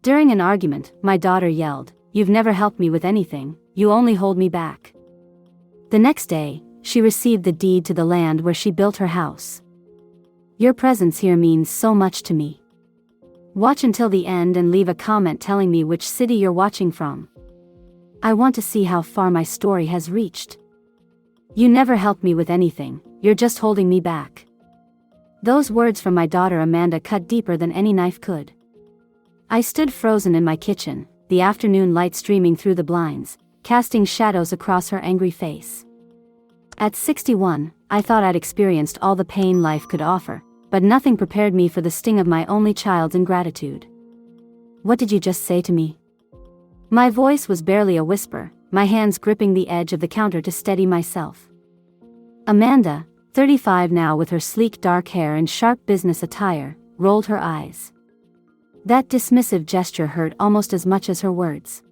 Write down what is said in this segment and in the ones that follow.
During an argument, my daughter yelled, "You've never helped me with anything, you only hold me back." The next day, she received the deed to the land where she built her house. Your presence here means so much to me. Watch until the end and leave a comment telling me which city you're watching from. I want to see how far my story has reached. You never helped me with anything, you're just holding me back. Those words from my daughter Amanda cut deeper than any knife could. I stood frozen in my kitchen, the afternoon light streaming through the blinds, casting shadows across her angry face. At 61, I thought I'd experienced all the pain life could offer, but nothing prepared me for the sting of my only child's ingratitude. "What did you just say to me?" My voice was barely a whisper, my hands gripping the edge of the counter to steady myself. Amanda, 35 now with her sleek dark hair and sharp business attire, rolled her eyes. That dismissive gesture hurt almost as much as her words.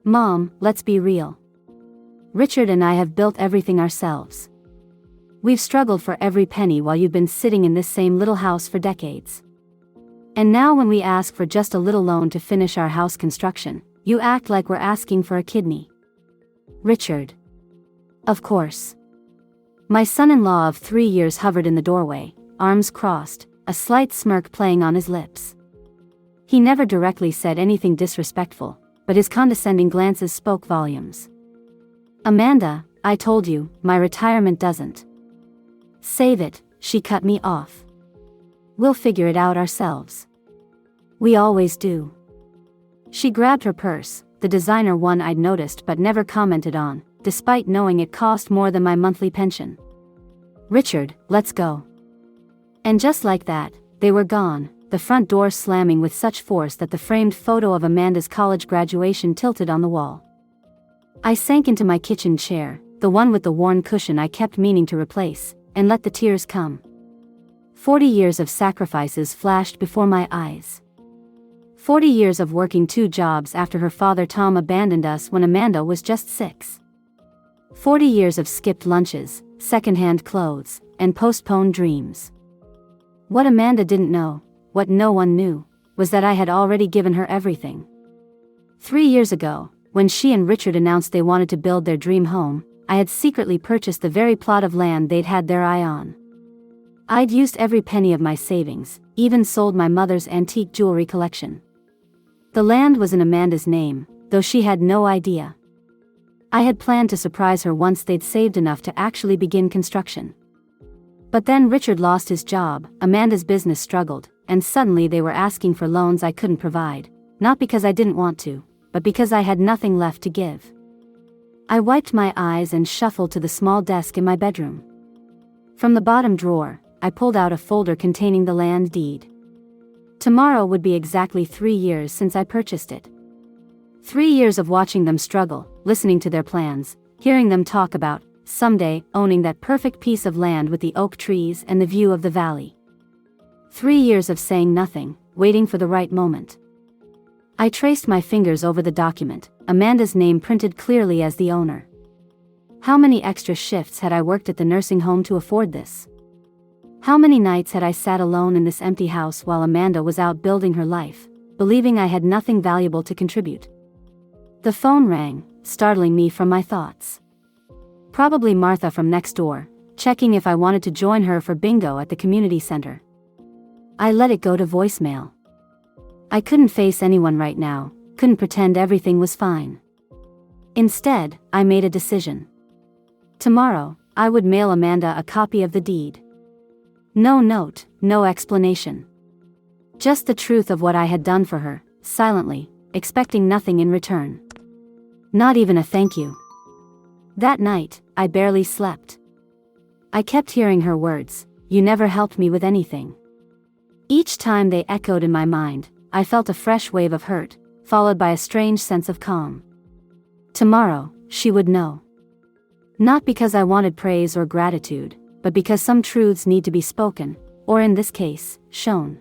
"Mom, let's be real. Richard and I have built everything ourselves. We've struggled for every penny while you've been sitting in this same little house for decades. And now when we ask for just a little loan to finish our house construction, you act like we're asking for a kidney." Richard. Of course. My son-in-law of 3 years hovered in the doorway, arms crossed, a slight smirk playing on his lips. He never directly said anything disrespectful, but his condescending glances spoke volumes. "Amanda, I told you, my retirement doesn't. Save it," she cut me off. "We'll figure it out ourselves. We always do." She grabbed her purse, the designer one I'd noticed but never commented on, despite knowing it cost more than my monthly pension. "Richard, let's go." And just like that, they were gone, the front door slamming with such force that the framed photo of Amanda's college graduation tilted on the wall. I sank into my kitchen chair, the one with the worn cushion I kept meaning to replace, and let the tears come. 40 years of sacrifices flashed before my eyes. 40 years of working 2 jobs after her father Tom abandoned us when Amanda was just 6. 40 years of skipped lunches, secondhand clothes, and postponed dreams. What Amanda didn't know, what no one knew, was that I had already given her everything. 3 years ago, when she and Richard announced they wanted to build their dream home, I had secretly purchased the very plot of land they'd had their eye on. I'd used every penny of my savings, even sold my mother's antique jewelry collection. The land was in Amanda's name, though she had no idea. I had planned to surprise her once they'd saved enough to actually begin construction. But then Richard lost his job, Amanda's business struggled, and suddenly they were asking for loans I couldn't provide, not because I didn't want to, but because I had nothing left to give. I wiped my eyes and shuffled to the small desk in my bedroom. From the bottom drawer, I pulled out a folder containing the land deed. Tomorrow would be exactly 3 years since I purchased it. 3 years of watching them struggle, listening to their plans, hearing them talk about, someday, owning that perfect piece of land with the oak trees and the view of the valley. 3 years of saying nothing, waiting for the right moment. I traced my fingers over the document, Amanda's name printed clearly as the owner. How many extra shifts had I worked at the nursing home to afford this? How many nights had I sat alone in this empty house while Amanda was out building her life, believing I had nothing valuable to contribute? The phone rang, startling me from my thoughts. Probably Martha from next door, checking if I wanted to join her for bingo at the community center. I let it go to voicemail. I couldn't face anyone right now, couldn't pretend everything was fine. Instead, I made a decision. Tomorrow, I would mail Amanda a copy of the deed. No note, no explanation. Just the truth of what I had done for her, silently, expecting nothing in return. Not even a thank you. That night, I barely slept. I kept hearing her words, "You never helped me with anything." Each time they echoed in my mind, I felt a fresh wave of hurt, followed by a strange sense of calm. Tomorrow, she would know. Not because I wanted praise or gratitude, but because some truths need to be spoken, or in this case, shown.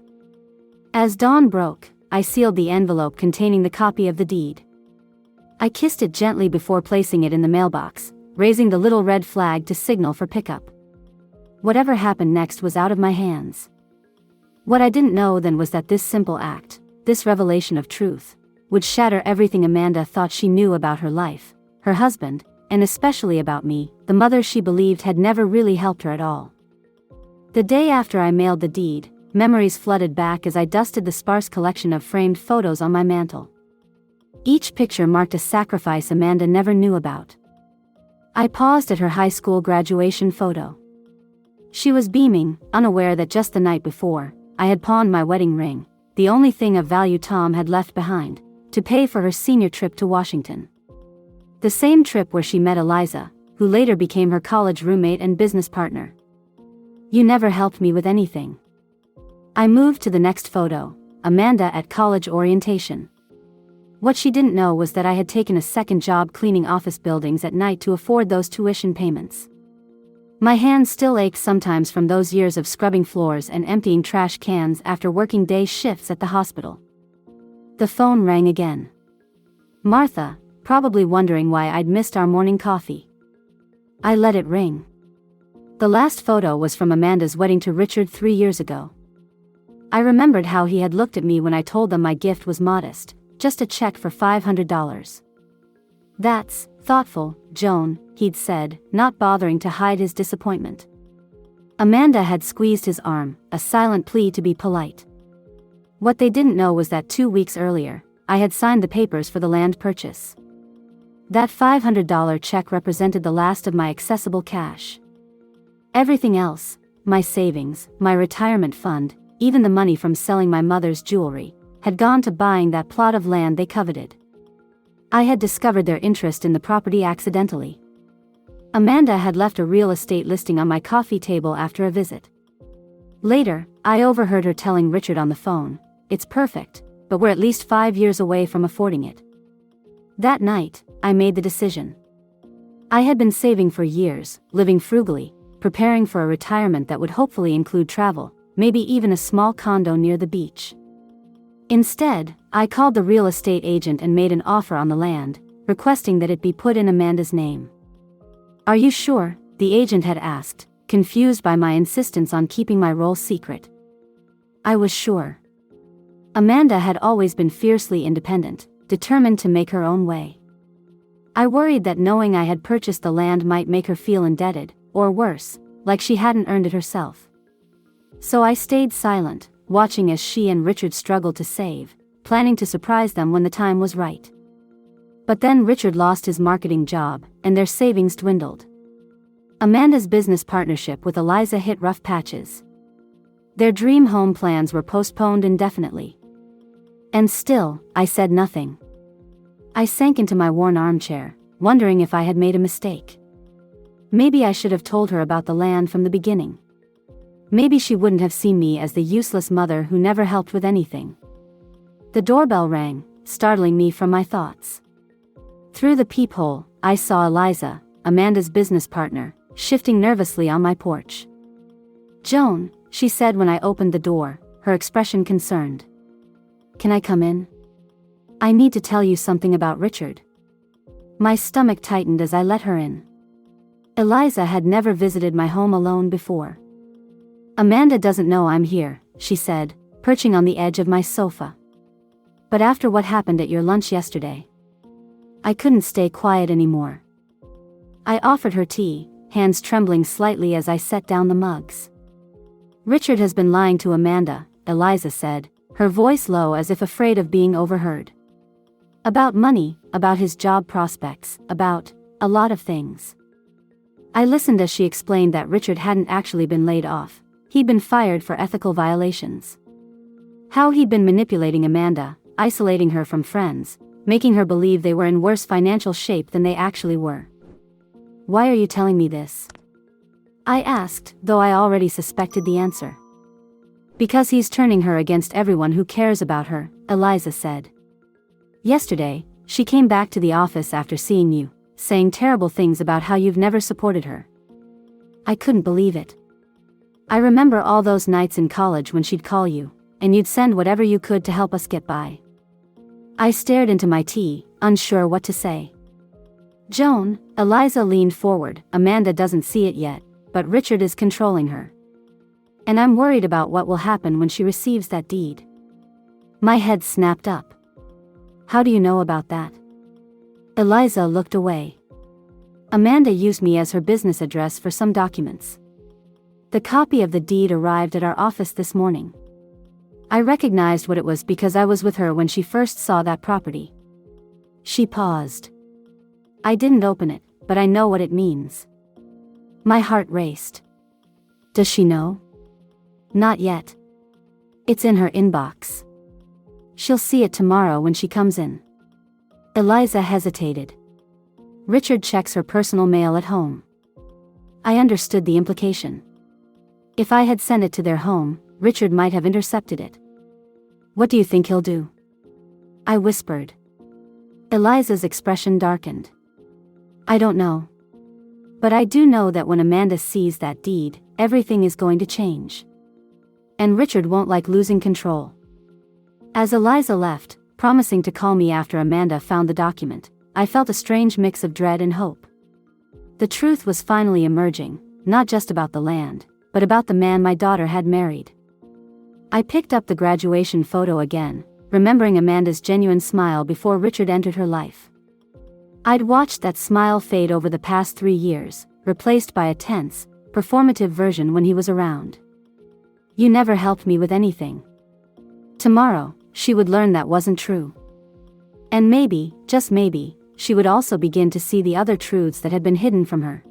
As dawn broke, I sealed the envelope containing the copy of the deed. I kissed it gently before placing it in the mailbox, raising the little red flag to signal for pickup. Whatever happened next was out of my hands. What I didn't know then was that this simple act, this revelation of truth would shatter everything Amanda thought she knew about her life, her husband, and especially about me, the mother she believed had never really helped her at all. The day after I mailed the deed, memories flooded back as I dusted the sparse collection of framed photos on my mantle. Each picture marked a sacrifice Amanda never knew about. I paused at her high school graduation photo. She was beaming, unaware that just the night before, I had pawned my wedding ring, the only thing of value Tom had left behind, to pay for her senior trip to Washington. The same trip where she met Eliza, who later became her college roommate and business partner. You never helped me with anything. I moved to the next photo, Amanda at college orientation. What she didn't know was that I had taken a second job cleaning office buildings at night to afford those tuition payments. My hands still ached sometimes from those years of scrubbing floors and emptying trash cans after working day shifts at the hospital. The phone rang again. Martha, probably wondering why I'd missed our morning coffee. I let it ring. The last photo was from Amanda's wedding to Richard 3 years ago. I remembered how he had looked at me when I told them my gift was modest, just a check for $500. That's thoughtful, Joan, he'd said, not bothering to hide his disappointment. Amanda had squeezed his arm, a silent plea to be polite. What they didn't know was that 2 weeks earlier, I had signed the papers for the land purchase. That $500 check represented the last of my accessible cash. Everything else, my savings, my retirement fund, even the money from selling my mother's jewelry, had gone to buying that plot of land they coveted. I had discovered their interest in the property accidentally. Amanda had left a real estate listing on my coffee table after a visit. Later, I overheard her telling Richard on the phone, "It's perfect, but we're at least 5 years away from affording it." That night, I made the decision. I had been saving for years, living frugally, preparing for a retirement that would hopefully include travel, maybe even a small condo near the beach. Instead, I called the real estate agent and made an offer on the land, requesting that it be put in Amanda's name. "Are you sure?" the agent had asked, confused by my insistence on keeping my role secret. I was sure. Amanda had always been fiercely independent, determined to make her own way. I worried that knowing I had purchased the land might make her feel indebted, or worse, like she hadn't earned it herself. So I stayed silent, watching as she and Richard struggled to save, planning to surprise them when the time was right. But then Richard lost his marketing job, and their savings dwindled. Amanda's business partnership with Eliza hit rough patches. Their dream home plans were postponed indefinitely. And still, I said nothing. I sank into my worn armchair, wondering if I had made a mistake. Maybe I should have told her about the land from the beginning. Maybe she wouldn't have seen me as the useless mother who never helped with anything. The doorbell rang, startling me from my thoughts. Through the peephole, I saw Eliza, Amanda's business partner, shifting nervously on my porch. "Joan," she said when I opened the door, her expression concerned. "Can I come in? I need to tell you something about Richard." My stomach tightened as I let her in. Eliza had never visited my home alone before. "Amanda doesn't know I'm here," she said, perching on the edge of my sofa. "But after what happened at your lunch yesterday, I couldn't stay quiet anymore." I offered her tea, hands trembling slightly as I set down the mugs. "Richard has been lying to Amanda," Eliza said, her voice low as if afraid of being overheard. "About money, about his job prospects, about a lot of things." I listened as she explained that Richard hadn't actually been laid off. He'd been fired for ethical violations. How he'd been manipulating Amanda, isolating her from friends, making her believe they were in worse financial shape than they actually were. "Why are you telling me this?" I asked, though I already suspected the answer. "Because he's turning her against everyone who cares about her," Eliza said. "Yesterday, she came back to the office after seeing you, saying terrible things about how you've never supported her." I couldn't believe it. I remember all those nights in college when she'd call you, and you'd send whatever you could to help us get by. I stared into my tea, unsure what to say. "Joan," Eliza leaned forward, "Amanda doesn't see it yet, but Richard is controlling her. And I'm worried about what will happen when she receives that deed." My head snapped up. How do you know about that? Eliza looked away. Amanda used me as her business address for some documents. The copy of the deed arrived at our office this morning. I recognized what it was because I was with her when she first saw that property. She paused. I didn't open it, but I know what it means. My heart raced. Does she know? Not yet. It's in her inbox. She'll see it tomorrow when she comes in. Eliza hesitated. Richard checks her personal mail at home. I understood the implication. If I had sent it to their home, Richard might have intercepted it. What do you think he'll do? I whispered. Eliza's expression darkened. I don't know. But I do know that when Amanda sees that deed, everything is going to change. And Richard won't like losing control. As Eliza left, promising to call me after Amanda found the document, I felt a strange mix of dread and hope. The truth was finally emerging, not just about the land, but about the man my daughter had married. I picked up the graduation photo again, remembering Amanda's genuine smile before Richard entered her life. I'd watched that smile fade over the past 3 years, replaced by a tense, performative version when he was around. You never helped me with anything. Tomorrow, she would learn that wasn't true. And maybe, just maybe, she would also begin to see the other truths that had been hidden from her.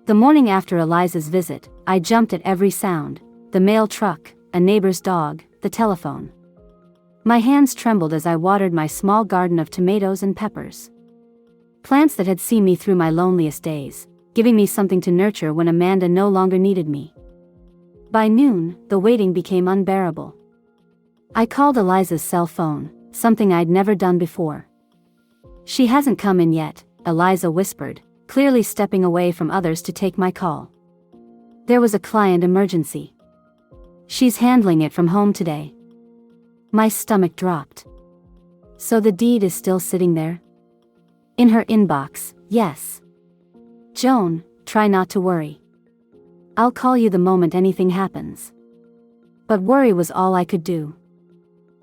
The morning after Eliza's visit, I jumped at every sound: the mail truck, a neighbor's dog, the telephone. My hands trembled as I watered my small garden of tomatoes and peppers. Plants that had seen me through my loneliest days, giving me something to nurture when Amanda no longer needed me. By noon, the waiting became unbearable. I called Eliza's cell phone, something I'd never done before. She hasn't come in yet, Eliza whispered, clearly stepping away from others to take my call. There was a client emergency. She's handling it from home today. My stomach dropped. So the deed is still sitting there? In her inbox, yes. Joan, try not to worry. I'll call you the moment anything happens. But worry was all I could do.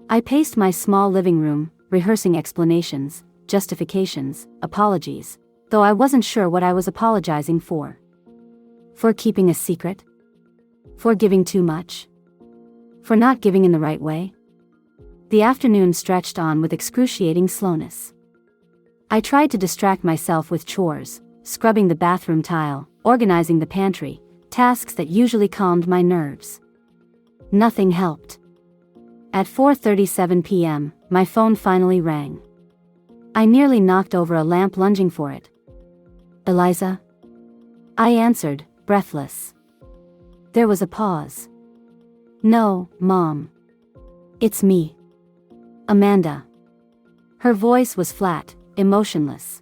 I paced my small living room, rehearsing explanations, justifications, apologies, though I wasn't sure what I was apologizing for. For keeping a secret? For giving too much? For not giving in the right way? The afternoon stretched on with excruciating slowness. I tried to distract myself with chores, scrubbing the bathroom tile, organizing the pantry, tasks that usually calmed my nerves. Nothing helped. At 4:37 p.m., my phone finally rang. I nearly knocked over a lamp lunging for it. Eliza? I answered, breathless. There was a pause. No, Mom. It's me. Amanda. Her voice was flat, emotionless.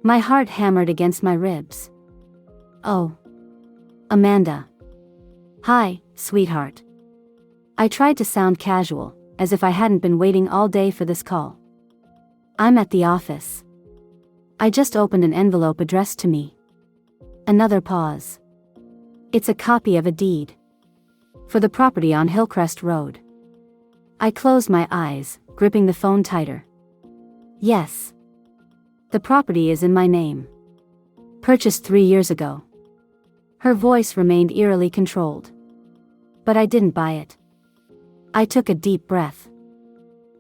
My heart hammered against my ribs. Oh. Amanda. Hi, sweetheart. I tried to sound casual, as if I hadn't been waiting all day for this call. I'm at the office. I just opened an envelope addressed to me. Another pause. It's a copy of a deed. For the property on Hillcrest Road. I closed my eyes, gripping the phone tighter. Yes. The property is in my name. Purchased 3 years ago. Her voice remained eerily controlled. But I didn't buy it. I took a deep breath.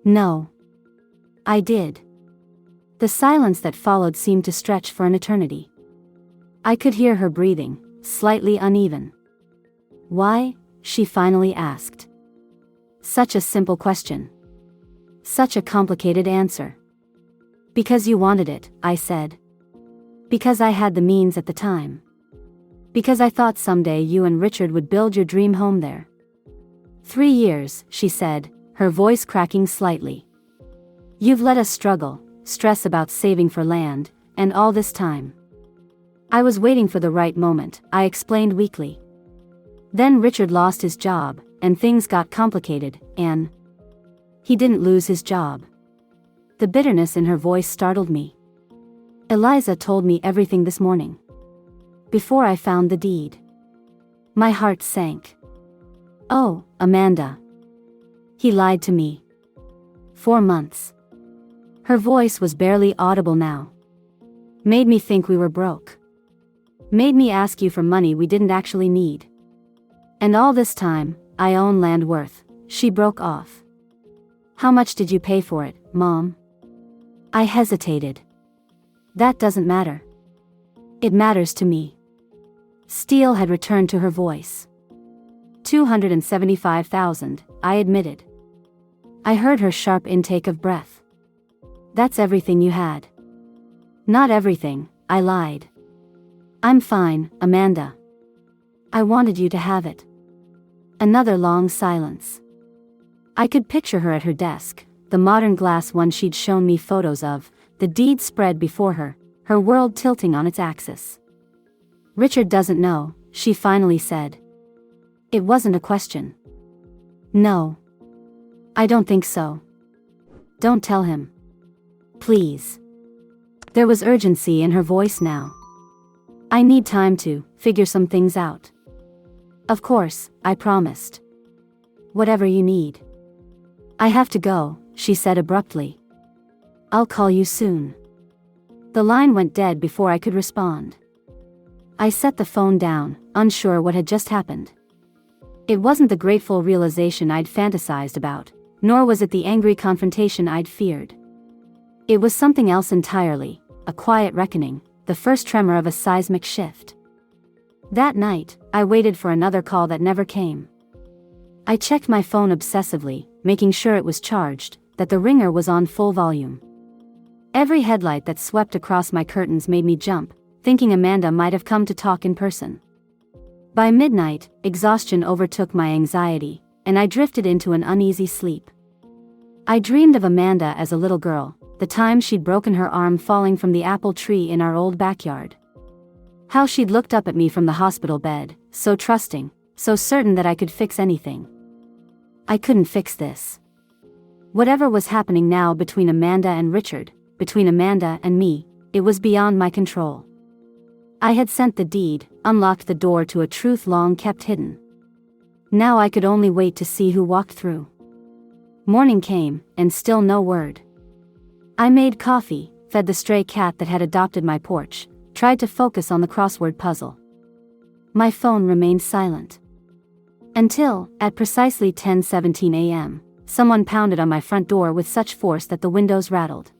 No. I did. The silence that followed seemed to stretch for an eternity. I could hear her breathing, slightly uneven. Why? She finally asked. Such a simple question. Such a complicated answer. Because you wanted it, I said. Because I had the means at the time. Because I thought someday you and Richard would build your dream home there. 3 years, she said, her voice cracking slightly. You've let us struggle, stress about saving for land, and all this time. I was waiting for the right moment, I explained weakly. Then Richard lost his job, and things got complicated, and he didn't lose his job. The bitterness in her voice startled me. Eliza told me everything this morning. Before I found the deed. My heart sank. Oh, Amanda. He lied to me. 4 months. Her voice was barely audible now. Made me think we were broke. Made me ask you for money we didn't actually need. And all this time, I own land worth. She broke off. How much did you pay for it, Mom? I hesitated. That doesn't matter. It matters to me. Steel had returned to her voice. 275,000, I admitted. I heard her sharp intake of breath. That's everything you had. Not everything, I lied. I'm fine, Amanda. I wanted you to have it. Another long silence. I could picture her at her desk, the modern glass one she'd shown me photos of, the deed spread before her, her world tilting on its axis. Richard doesn't know, she finally said. It wasn't a question. No. I don't think so. Don't tell him. Please. There was urgency in her voice now. I need time to figure some things out. Of course, I promised. Whatever you need. I have to go, she said abruptly. I'll call you soon. The line went dead before I could respond. I set the phone down, unsure what had just happened. It wasn't the grateful realization I'd fantasized about, nor was it the angry confrontation I'd feared. It was something else entirely, a quiet reckoning, the first tremor of a seismic shift. That night, I waited for another call that never came. I checked my phone obsessively, making sure it was charged, that the ringer was on full volume. Every headlight that swept across my curtains made me jump, thinking Amanda might have come to talk in person. By midnight, exhaustion overtook my anxiety, and I drifted into an uneasy sleep. I dreamed of Amanda as a little girl, the time she'd broken her arm falling from the apple tree in our old backyard. How she'd looked up at me from the hospital bed, so trusting, so certain that I could fix anything. I couldn't fix this. Whatever was happening now between Amanda and Richard, between Amanda and me, it was beyond my control. I had sent the deed, unlocked the door to a truth long kept hidden. Now I could only wait to see who walked through. Morning came, and still no word. I made coffee, fed the stray cat that had adopted my porch, tried to focus on the crossword puzzle. My phone remained silent. Until, at precisely 10:17 a.m., someone pounded on my front door with such force that the windows rattled.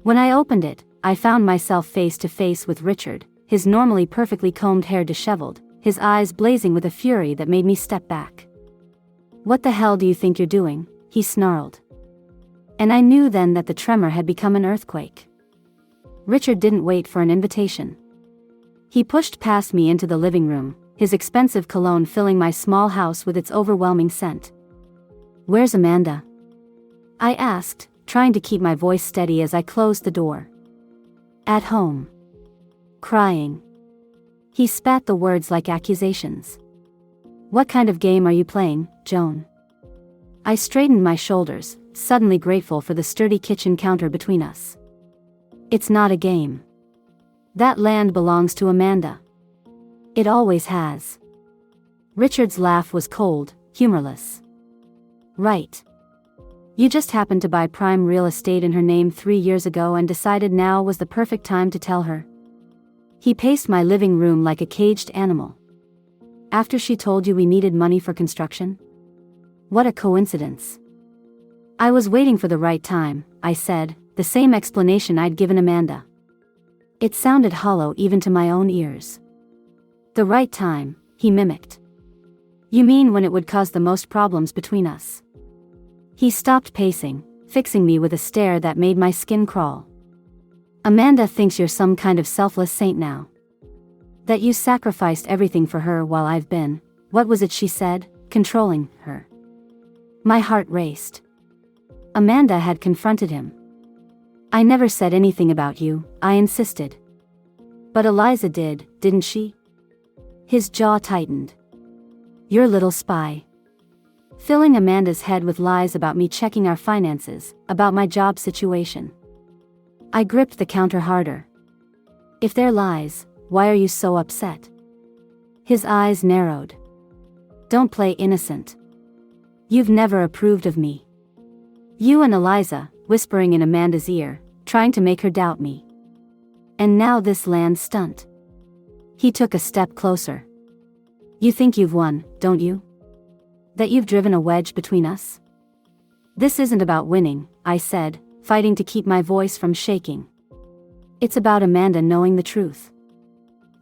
When I opened it, I found myself face to face with Richard, his normally perfectly combed hair disheveled, his eyes blazing with a fury that made me step back. "What the hell do you think you're doing?" he snarled. And I knew then that the tremor had become an earthquake. Richard didn't wait for an invitation. He pushed past me into the living room, his expensive cologne filling my small house with its overwhelming scent. "Where's Amanda?" I asked, trying to keep my voice steady as I closed the door. "At home. Crying." He spat the words like accusations. "What kind of game are you playing, Joan?" I straightened my shoulders, suddenly grateful for the sturdy kitchen counter between us. "It's not a game. That land belongs to Amanda. It always has." Richard's laugh was cold, humorless. "Right. You just happened to buy prime real estate in her name 3 years ago and decided now was the perfect time to tell her?" He paced my living room like a caged animal. "After she told you we needed money for construction? What a coincidence." "I was waiting for the right time," I said, the same explanation I'd given Amanda. It sounded hollow even to my own ears. "The right time," he mimicked. "You mean when it would cause the most problems between us?" He stopped pacing, fixing me with a stare that made my skin crawl. "Amanda thinks you're some kind of selfless saint now. That you sacrificed everything for her while I've been, what was it she said, controlling her." My heart raced. Amanda had confronted him. "I never said anything about you," I insisted. "But Eliza did, didn't she?" His jaw tightened. "Your little spy." Filling Amanda's head with lies about me checking our finances, about my job situation. I gripped the counter harder. "If they're lies, why are you so upset?" His eyes narrowed. "Don't play innocent. You've never approved of me. You and Eliza, whispering in Amanda's ear, trying to make her doubt me. And now this land stunt. He took a step closer. You think you've won, don't you? That you've driven a wedge between us? This isn't about winning, I said, fighting to keep my voice from shaking. It's about Amanda knowing the truth.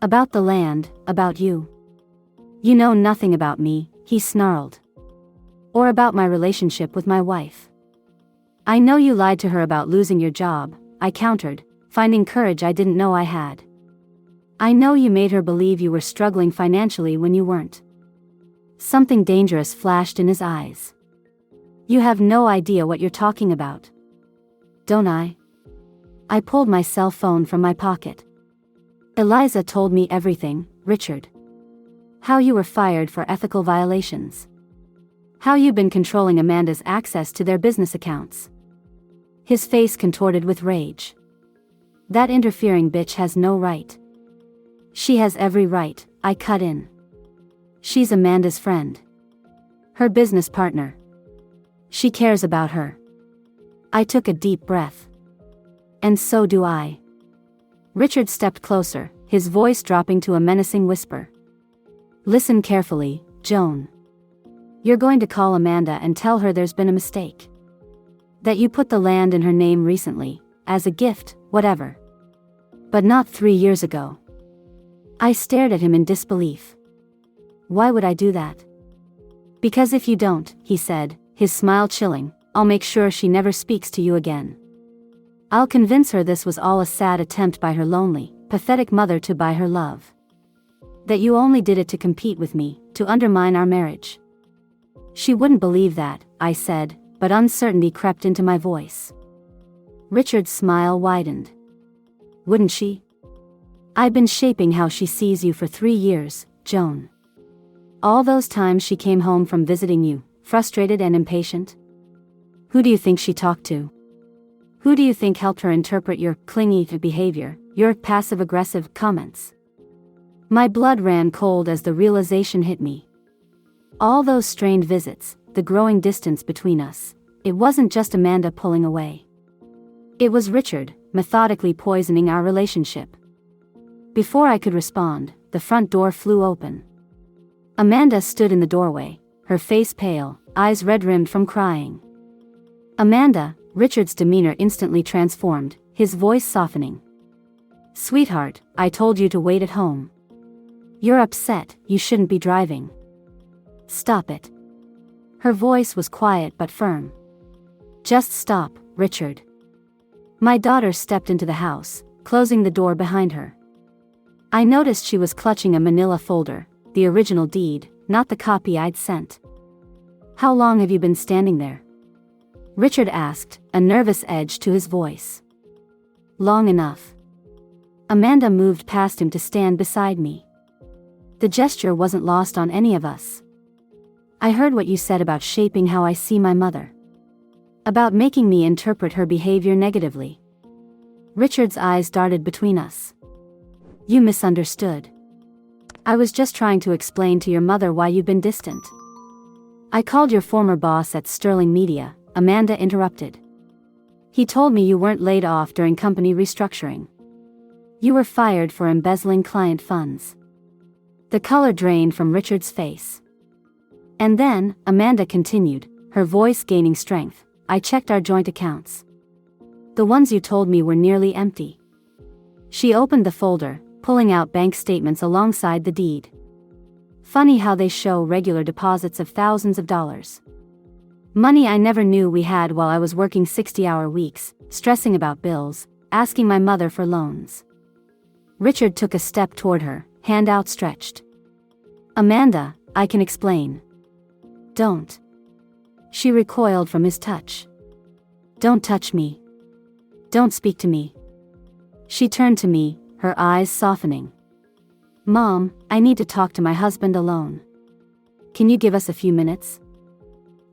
About the land, about you. You know nothing about me, he snarled. Or about my relationship with my wife. I know you lied to her about losing your job, I countered, finding courage I didn't know I had. I know you made her believe you were struggling financially when you weren't. Something dangerous flashed in his eyes. You have no idea what you're talking about. Don't I? I pulled my cell phone from my pocket. Eliza told me everything, Richard. How you were fired for ethical violations. How you've been controlling Amanda's access to their business accounts. His face contorted with rage. That interfering bitch has no right. She has every right, I cut in. She's Amanda's friend. Her business partner. She cares about her. I took a deep breath. And so do I. Richard stepped closer, his voice dropping to a menacing whisper. Listen carefully, Joan. You're going to call Amanda and tell her there's been a mistake. That you put the land in her name recently, as a gift, whatever. But not 3 years ago. I stared at him in disbelief. Why would I do that? Because if you don't, he said, his smile chilling, I'll make sure she never speaks to you again. I'll convince her this was all a sad attempt by her lonely, pathetic mother to buy her love. That you only did it to compete with me, to undermine our marriage. She wouldn't believe that, I said, but uncertainty crept into my voice. Richard's smile widened. Wouldn't she? I've been shaping how she sees you for 3 years, Joan. All those times she came home from visiting you, frustrated and impatient. Who do you think she talked to? Who do you think helped her interpret your clingy behavior, your passive-aggressive comments? My blood ran cold as the realization hit me. All those strained visits, the growing distance between us, it wasn't just Amanda pulling away. It was Richard, methodically poisoning our relationship. Before I could respond, the front door flew open. Amanda stood in the doorway, her face pale, eyes red-rimmed from crying. Amanda, Richard's demeanor instantly transformed, his voice softening. Sweetheart, I told you to wait at home. You're upset, you shouldn't be driving. Stop it. Her voice was quiet but firm. Just stop, Richard. My daughter stepped into the house, closing the door behind her. I noticed she was clutching a manila folder, the original deed, not the copy I'd sent. How long have you been standing there? Richard asked, a nervous edge to his voice. Long enough. Amanda moved past him to stand beside me. The gesture wasn't lost on any of us. I heard what you said about shaping how I see my mother. About making me interpret her behavior negatively. Richard's eyes darted between us. You misunderstood. I was just trying to explain to your mother why you've been distant. I called your former boss at Sterling Media, Amanda interrupted. He told me you weren't laid off during company restructuring. You were fired for embezzling client funds. The color drained from Richard's face. And then, Amanda continued, her voice gaining strength, I checked our joint accounts. The ones you told me were nearly empty. She opened the folder, pulling out bank statements alongside the deed. Funny how they show regular deposits of thousands of dollars. Money I never knew we had while I was working 60-hour weeks, stressing about bills, asking my mother for loans. Richard took a step toward her, hand outstretched. Amanda, I can explain. Don't. She recoiled from his touch. Don't touch me. Don't speak to me. She turned to me, her eyes softening. Mom, I need to talk to my husband alone. Can you give us a few minutes?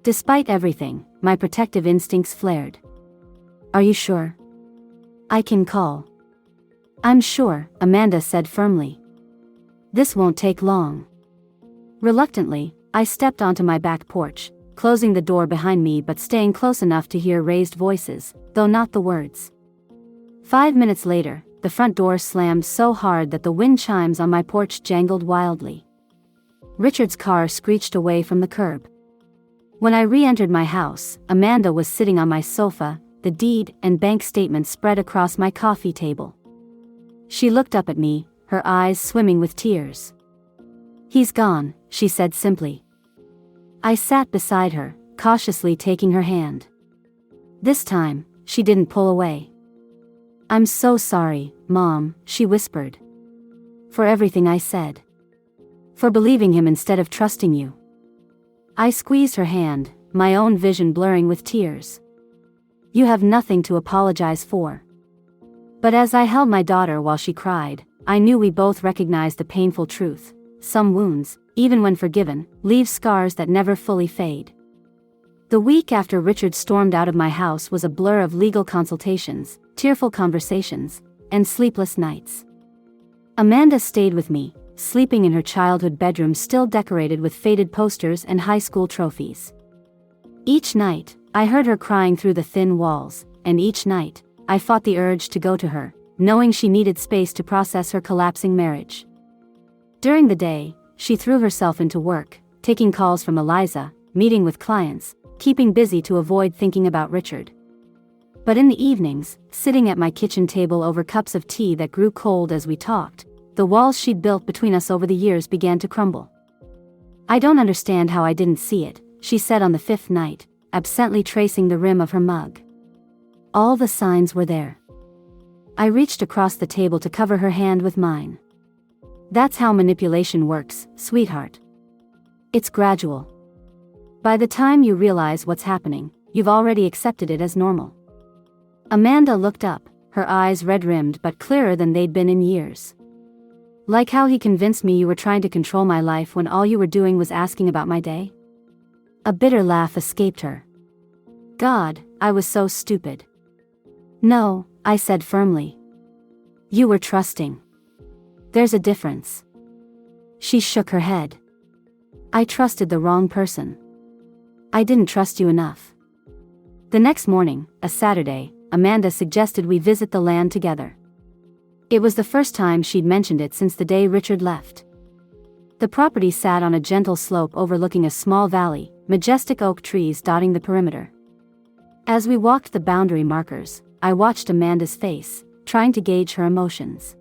Despite everything, my protective instincts flared. Are you sure? I can call. I'm sure, Amanda said firmly. This won't take long. Reluctantly, I stepped onto my back porch, closing the door behind me but staying close enough to hear raised voices, though not the words. 5 minutes later, the front door slammed so hard that the wind chimes on my porch jangled wildly. Richard's car screeched away from the curb. When I re-entered my house, Amanda was sitting on my sofa, the deed and bank statement spread across my coffee table. She looked up at me, her eyes swimming with tears. "He's gone," she said simply. I sat beside her, cautiously taking her hand. This time, she didn't pull away. "I'm so sorry, Mom," she whispered. "For everything I said. For believing him instead of trusting you." I squeezed her hand, my own vision blurring with tears. "You have nothing to apologize for." But as I held my daughter while she cried, I knew we both recognized the painful truth. Some wounds, even when forgiven, leave scars that never fully fade. The week after Richard stormed out of my house was a blur of legal consultations, tearful conversations, and sleepless nights. Amanda stayed with me, sleeping in her childhood bedroom still decorated with faded posters and high school trophies. Each night, I heard her crying through the thin walls, and each night, I fought the urge to go to her, knowing she needed space to process her collapsing marriage. During the day, she threw herself into work, taking calls from Eliza, meeting with clients, keeping busy to avoid thinking about Richard. But in the evenings, sitting at my kitchen table over cups of tea that grew cold as we talked, the walls she'd built between us over the years began to crumble. "I don't understand how I didn't see it," she said on the 5th night, absently tracing the rim of her mug. All the signs were there. I reached across the table to cover her hand with mine. "That's how manipulation works, sweetheart. It's gradual. By the time you realize what's happening, you've already accepted it as normal." Amanda looked up, her eyes red-rimmed but clearer than they'd been in years. "Like how he convinced me you were trying to control my life when all you were doing was asking about my day?" A bitter laugh escaped her. "God, I was so stupid." "No," I said firmly. "You were trusting. There's a difference." She shook her head. "I trusted the wrong person. I didn't trust you enough." The next morning, a Saturday, Amanda suggested we visit the land together. It was the first time she'd mentioned it since the day Richard left. The property sat on a gentle slope overlooking a small valley, majestic oak trees dotting the perimeter. As we walked the boundary markers, I watched Amanda's face, trying to gauge her emotions.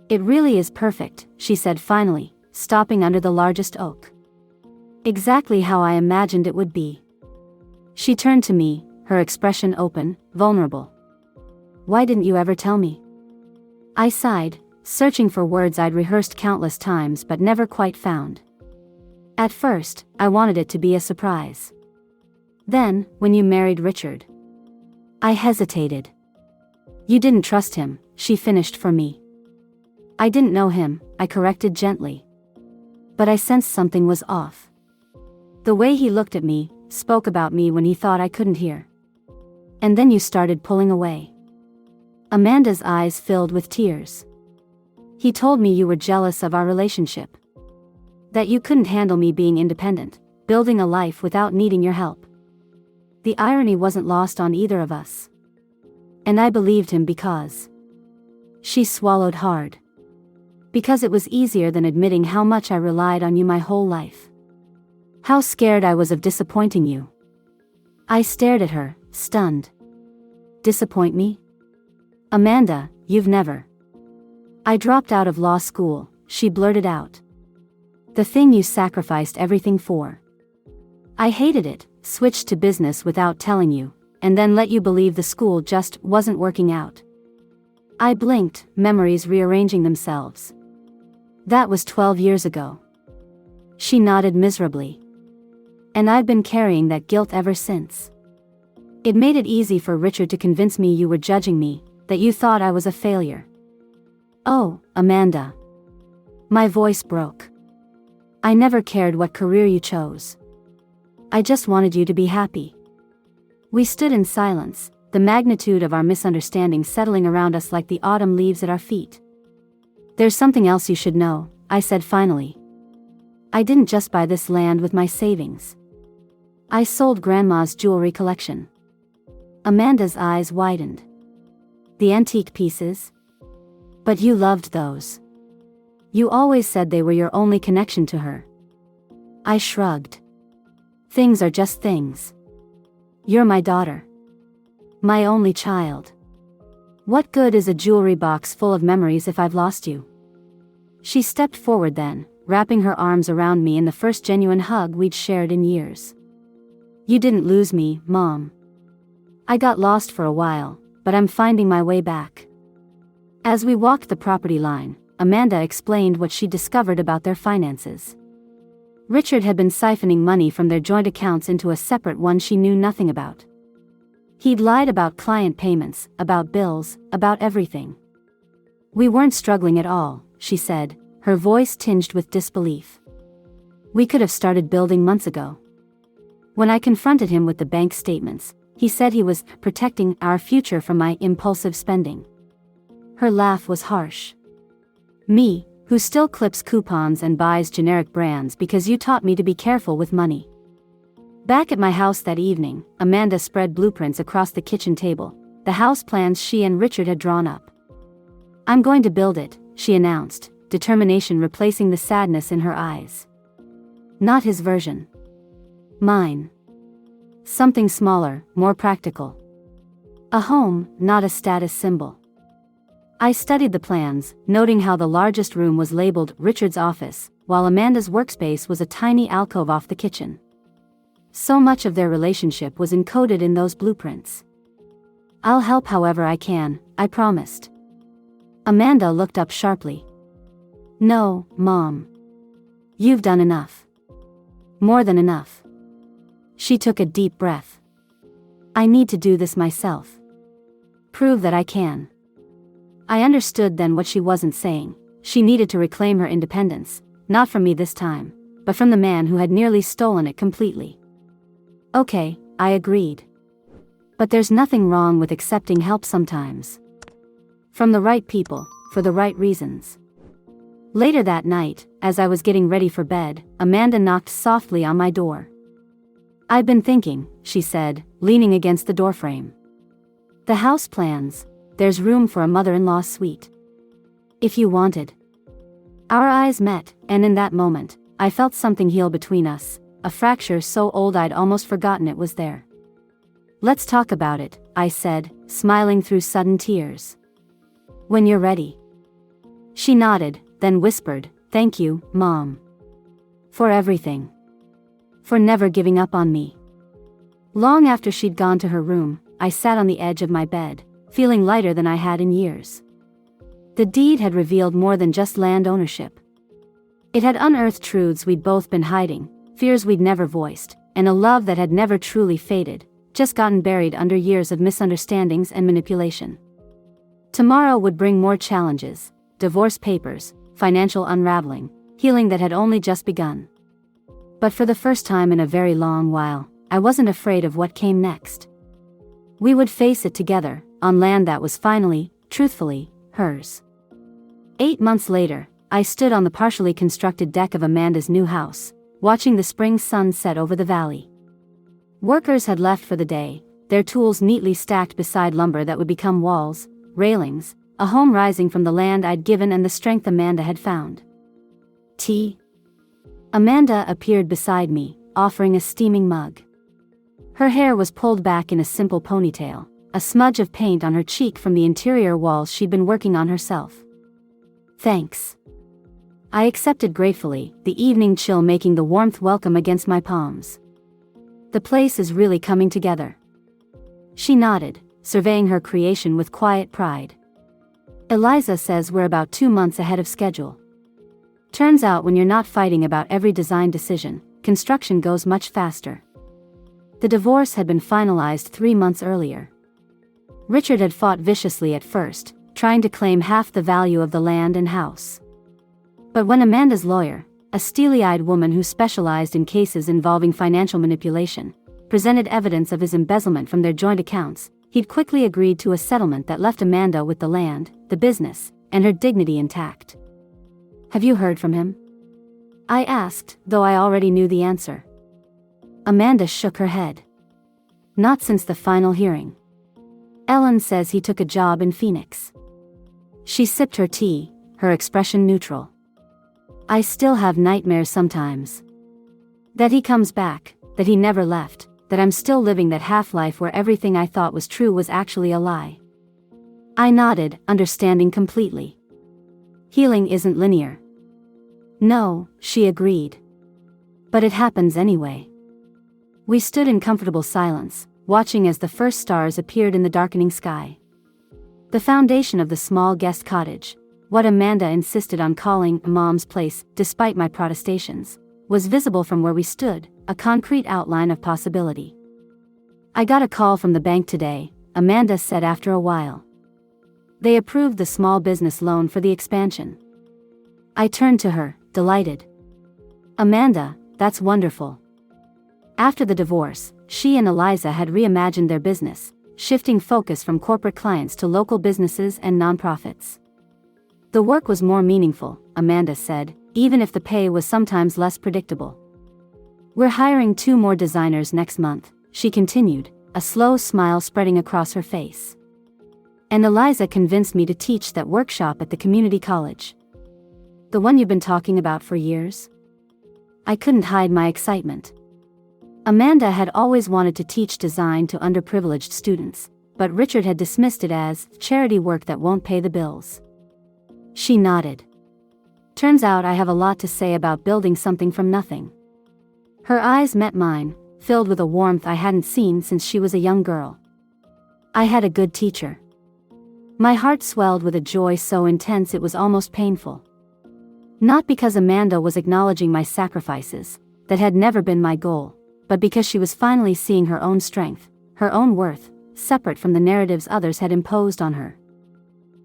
"It really is perfect," she said finally, stopping under the largest oak. "Exactly how I imagined it would be." She turned to me, her expression open, vulnerable. "Why didn't you ever tell me?" I sighed, searching for words I'd rehearsed countless times but never quite found. "At first, I wanted it to be a surprise. Then, when you married Richard." I hesitated. "You didn't trust him," she finished for me. "I didn't know him," I corrected gently. But I sensed something was off. The way he looked at me, spoke about me when he thought I couldn't hear. "And then you started pulling away." Amanda's eyes filled with tears. "He told me you were jealous of our relationship. That you couldn't handle me being independent, building a life without needing your help." The irony wasn't lost on either of us. And I believed him because... She swallowed hard. "Because it was easier than admitting how much I relied on you my whole life. How scared I was of disappointing you." I stared at her, stunned. "Disappoint me? Amanda, you've never." "I dropped out of law school," she blurted out. "The thing you sacrificed everything for. I hated it, switched to business without telling you, and then let you believe the school just wasn't working out." I blinked, memories rearranging themselves. "That was 12 years ago." She nodded miserably. "And I've been carrying that guilt ever since. It made it easy for Richard to convince me you were judging me, that you thought I was a failure." "Oh, Amanda." My voice broke. "I never cared what career you chose. I just wanted you to be happy." We stood in silence, the magnitude of our misunderstanding settling around us like the autumn leaves at our feet. "There's something else you should know," I said finally. "I didn't just buy this land with my savings. I sold Grandma's jewelry collection. Amanda's eyes widened. The antique pieces? But you loved those. You always said they were your only connection to her. I shrugged. Things are just things. You're my daughter. My only child. What good is a jewelry box full of memories if I've lost you? She stepped forward then, wrapping her arms around me in the first genuine hug we'd shared in years. You didn't lose me, Mom. I got lost for a while, but I'm finding my way back. As we walked the property line, Amanda explained what she discovered about their finances. Richard had been siphoning money from their joint accounts into a separate one she knew nothing about. He'd lied about client payments, about bills, about everything. We weren't struggling at all, she said, her voice tinged with disbelief. We could have started building months ago. When I confronted him with the bank statements, he said he was protecting our future from my impulsive spending. Her laugh was harsh. Me, who still clips coupons and buys generic brands because you taught me to be careful with money. Back at my house that evening, Amanda spread blueprints across the kitchen table, the house plans she and Richard had drawn up. I'm going to build it, she announced, determination replacing the sadness in her eyes. Not his version. Mine. Something smaller, more practical. A home, not a status symbol. I studied the plans, noting how the largest room was labeled Richard's office, while Amanda's workspace was a tiny alcove off the kitchen. So much of their relationship was encoded in those blueprints. I'll help however I can, I promised. Amanda looked up sharply. No, Mom. You've done enough. More than enough. She took a deep breath. I need to do this myself. Prove that I can. I understood then what she wasn't saying. She needed to reclaim her independence, not from me this time, but from the man who had nearly stolen it completely. Okay, I agreed. But there's nothing wrong with accepting help sometimes. From the right people, for the right reasons. Later that night, as I was getting ready for bed, Amanda knocked softly on my door. I've been thinking, she said, leaning against the doorframe. The house plans. There's room for a mother-in-law suite. If you wanted. Our eyes met, and in that moment, I felt something heal between us, a fracture so old I'd almost forgotten it was there. Let's talk about it, I said, smiling through sudden tears. When you're ready. She nodded, then whispered, Thank you, Mom. For everything. For never giving up on me. Long after she'd gone to her room, I sat on the edge of my bed, feeling lighter than I had in years. The deed had revealed more than just land ownership. It had unearthed truths we'd both been hiding, fears we'd never voiced, and a love that had never truly faded, just gotten buried under years of misunderstandings and manipulation. Tomorrow would bring more challenges, divorce papers, financial unraveling, healing that had only just begun. But for the first time in a very long while, I wasn't afraid of what came next. We would face it together, on land that was finally, truthfully, hers. 8 months later, I stood on the partially constructed deck of Amanda's new house, watching the spring sun set over the valley. Workers had left for the day, their tools neatly stacked beside lumber that would become walls, railings, a home rising from the land I'd given and the strength Amanda had found. Tea? Amanda appeared beside me, offering a steaming mug. Her hair was pulled back in a simple ponytail, a smudge of paint on her cheek from the interior walls she'd been working on herself. Thanks. I accepted gratefully, the evening chill making the warmth welcome against my palms. The place is really coming together. She nodded, surveying her creation with quiet pride. Eliza says we're about 2 months ahead of schedule. Turns out when you're not fighting about every design decision, construction goes much faster. The divorce had been finalized 3 months earlier. Richard had fought viciously at first, trying to claim half the value of the land and house. But when Amanda's lawyer, a steely-eyed woman who specialized in cases involving financial manipulation, presented evidence of his embezzlement from their joint accounts, he'd quickly agreed to a settlement that left Amanda with the land, the business, and her dignity intact. Have you heard from him? I asked, though I already knew the answer. Amanda shook her head. Not since the final hearing. Ellen says he took a job in Phoenix. She sipped her tea, her expression neutral. I still have nightmares sometimes. That he comes back, that he never left, that I'm still living that half-life where everything I thought was true was actually a lie. I nodded, understanding completely. Healing isn't linear. No, she agreed. But it happens anyway. We stood in comfortable silence, watching as the first stars appeared in the darkening sky. The foundation of the small guest cottage, what Amanda insisted on calling Mom's place, despite my protestations, was visible from where we stood, a concrete outline of possibility. I got a call from the bank today, Amanda said after a while. They approved the small business loan for the expansion. I turned to her, delighted. Amanda, that's wonderful. After the divorce, she and Eliza had reimagined their business, shifting focus from corporate clients to local businesses and nonprofits. The work was more meaningful, Amanda said, even if the pay was sometimes less predictable. We're hiring 2 more designers next month, she continued, a slow smile spreading across her face. And Eliza convinced me to teach that workshop at the community college. The one you've been talking about for years? I couldn't hide my excitement. Amanda had always wanted to teach design to underprivileged students, but Richard had dismissed it as charity work that won't pay the bills. She nodded. Turns out I have a lot to say about building something from nothing. Her eyes met mine, filled with a warmth I hadn't seen since she was a young girl. I had a good teacher. My heart swelled with a joy so intense it was almost painful. Not because Amanda was acknowledging my sacrifices, that had never been my goal, but because she was finally seeing her own strength, her own worth, separate from the narratives others had imposed on her.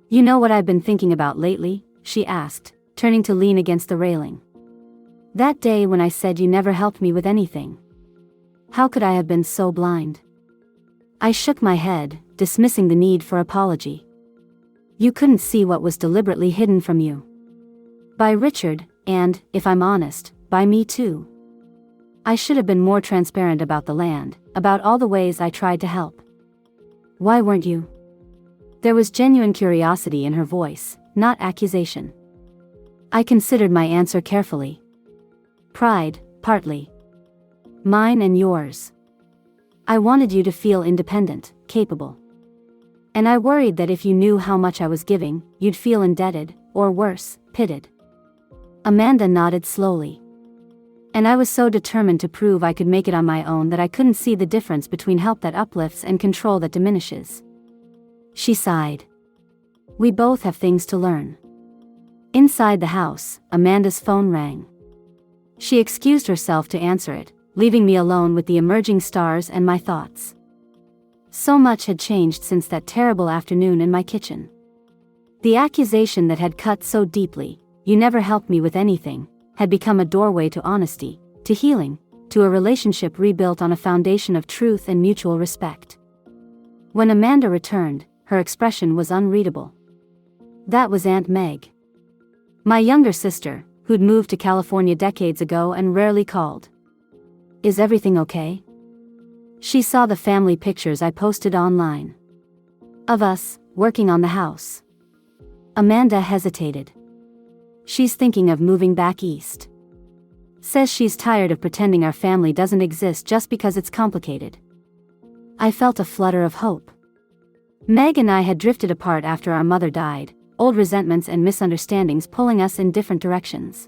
You know what I've been thinking about lately? She asked, turning to lean against the railing. That day when I said you never helped me with anything. How could I have been so blind? I shook my head, dismissing the need for apology. You couldn't see what was deliberately hidden from you. By Richard, and, if I'm honest, by me too. I should have been more transparent about the land, about all the ways I tried to help. Why weren't you? There was genuine curiosity in her voice, not accusation. I considered my answer carefully. Pride, partly. Mine and yours. I wanted you to feel independent, capable. And I worried that if you knew how much I was giving, you'd feel indebted, or worse, pitted. Amanda nodded slowly. And I was so determined to prove I could make it on my own that I couldn't see the difference between help that uplifts and control that diminishes. She sighed. We both have things to learn. Inside the house, Amanda's phone rang. She excused herself to answer it, leaving me alone with the emerging stars and my thoughts. So much had changed since that terrible afternoon in my kitchen. The accusation that had cut so deeply, you never helped me with anything, had become a doorway to honesty, to healing, to a relationship rebuilt on a foundation of truth and mutual respect. When Amanda returned, her expression was unreadable. That was Aunt Meg. My younger sister, who'd moved to California decades ago and rarely called. Is everything okay? She saw the family pictures I posted online. Of us, working on the house. Amanda hesitated. She's thinking of moving back east. Says she's tired of pretending our family doesn't exist just because it's complicated. I felt a flutter of hope. Meg and I had drifted apart after our mother died, old resentments and misunderstandings pulling us in different directions.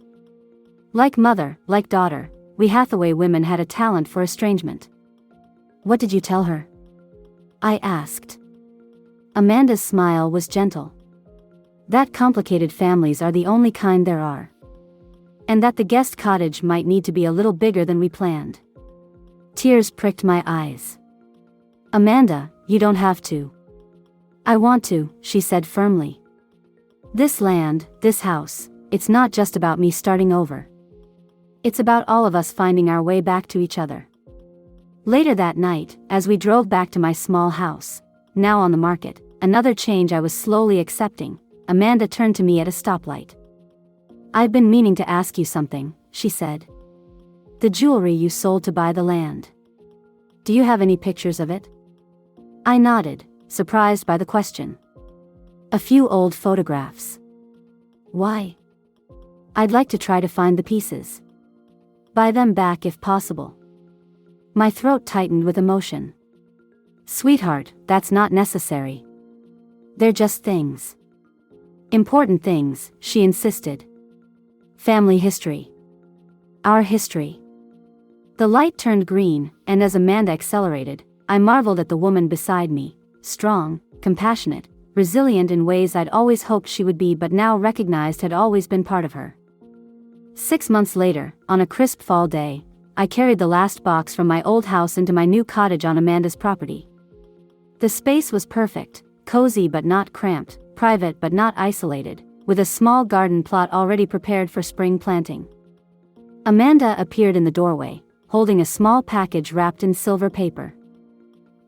Like mother, like daughter, we Hathaway women had a talent for estrangement. What did you tell her? I asked. Amanda's smile was gentle. That complicated families are the only kind there are. And that the guest cottage might need to be a little bigger than we planned. Tears pricked my eyes. Amanda, you don't have to. I want to, she said firmly. This land, this house, it's not just about me starting over. It's about all of us finding our way back to each other. Later that night, as we drove back to my small house, now on the market, another change I was slowly accepting, Amanda turned to me at a stoplight. I've been meaning to ask you something, she said. The jewelry you sold to buy the land. Do you have any pictures of it? I nodded, surprised by the question. A few old photographs. Why? I'd like to try to find the pieces. Buy them back if possible. My throat tightened with emotion. Sweetheart, that's not necessary. They're just things. Important things, she insisted. Family history. Our history. The light turned green, and as Amanda accelerated, I marveled at the woman beside me, strong, compassionate, resilient in ways I'd always hoped she would be but now recognized had always been part of her. 6 months later, on a crisp fall day, I carried the last box from my old house into my new cottage on Amanda's property. The space was perfect, cozy but not cramped, private but not isolated, with a small garden plot already prepared for spring planting. Amanda appeared in the doorway, holding a small package wrapped in silver paper.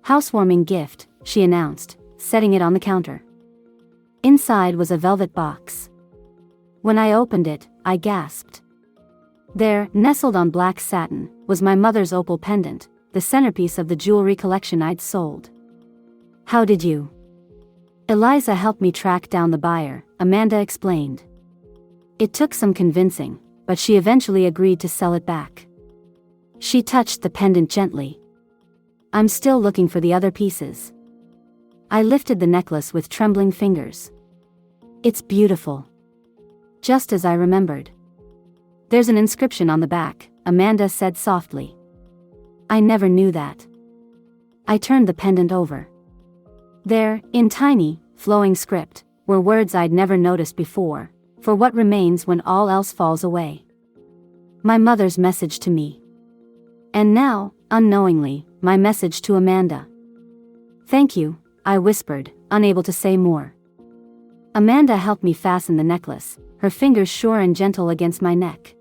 Housewarming gift, she announced, setting it on the counter. Inside was a velvet box. When I opened it, I gasped. There, nestled on black satin, was my mother's opal pendant, the centerpiece of the jewelry collection I'd sold. How did you? Eliza helped me track down the buyer, Amanda explained. It took some convincing, but she eventually agreed to sell it back. She touched the pendant gently. I'm still looking for the other pieces. I lifted the necklace with trembling fingers. It's beautiful. Just as I remembered. There's an inscription on the back, Amanda said softly. I never knew that. I turned the pendant over. There, in tiny, flowing script, were words I'd never noticed before, for what remains when all else falls away. My mother's message to me. And now, unknowingly, my message to Amanda. Thank you, I whispered, unable to say more. Amanda helped me fasten the necklace, her fingers sure and gentle against my neck.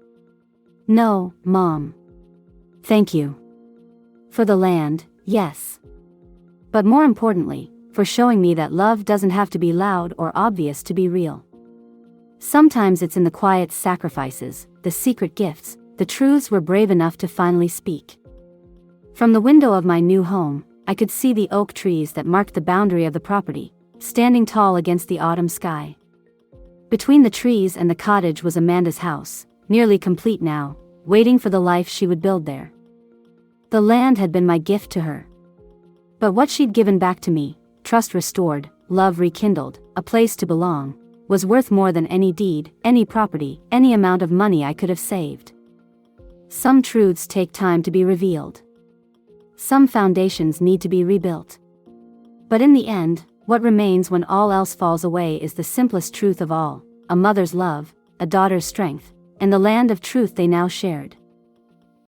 No, Mom. Thank you. For the land, yes. But more importantly, for showing me that love doesn't have to be loud or obvious to be real. Sometimes it's in the quiet sacrifices, the secret gifts, the truths we're brave enough to finally speak. From the window of my new home, I could see the oak trees that marked the boundary of the property, standing tall against the autumn sky. Between the trees and the cottage was Amanda's house, nearly complete now, waiting for the life she would build there. The land had been my gift to her. But what she'd given back to me, trust restored, love rekindled, a place to belong, was worth more than any deed, any property, any amount of money I could have saved. Some truths take time to be revealed. Some foundations need to be rebuilt. But in the end, what remains when all else falls away is the simplest truth of all, a mother's love, a daughter's strength, and the land of truth they now shared.